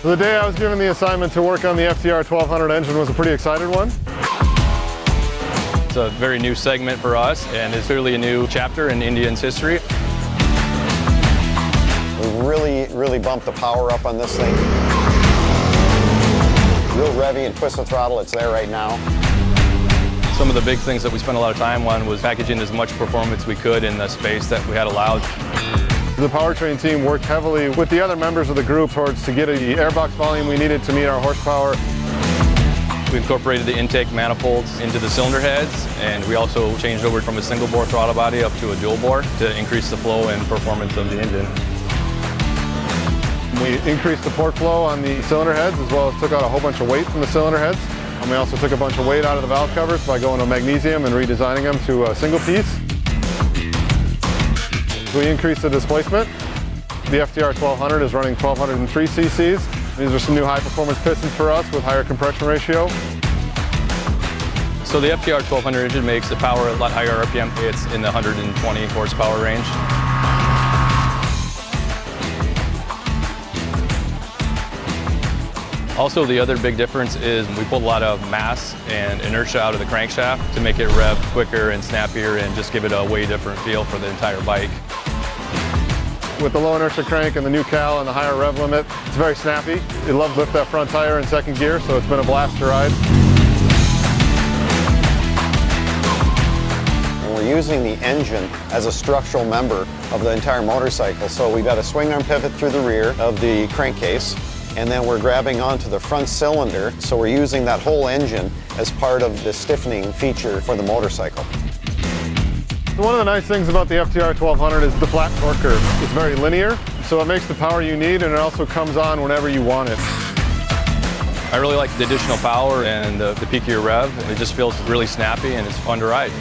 So the day I was given the assignment to work on the FTR1200 engine was a pretty excited one. It's a very new segment for us, and it's clearly a new chapter in Indian's history. We really bumped the power up on this thing. Real revvy and twist the throttle, it's there right now. Some of the big things that we spent a lot of time on was packaging as much performance we could in the space that we had allowed. The powertrain team worked heavily with the other members of the group towards to get the airbox volume we needed to meet our horsepower. We incorporated the intake manifolds into the cylinder heads, and we also changed over from a single bore throttle body up to a dual bore to increase the flow and performance of the engine. We increased the port flow on the cylinder heads, as well as took out a whole bunch of weight from the cylinder heads. And we also took a bunch of weight out of the valve covers by going to magnesium and redesigning them to a single piece. We increased the displacement. The FTR1200 is running 1203 cc's. These are some new high-performance pistons for us with higher compression ratio. So the FTR1200 engine makes the power a lot higher RPM. It's in the 120 horsepower range. Also, the other big difference is we pulled a lot of mass and inertia out of the crankshaft to make it rev quicker and snappier and just give it a way different feel for the entire bike. With the low inertia crank and the new cal and the higher rev limit, it's very snappy. It loves lift that front tire in second gear, so it's been a blast to ride. And we're using the engine as a structural member of the entire motorcycle. So we've got a swing arm pivot through the rear of the crankcase, and then we're grabbing onto the front cylinder, so we're using that whole engine as part of the stiffening feature for the motorcycle. One of the nice things about the FTR1200 is the flat torque curve. It's very linear, so it makes the power you need, and it also comes on whenever you want it. I really like the additional power and the peakier rev. It just feels really snappy and it's fun to ride.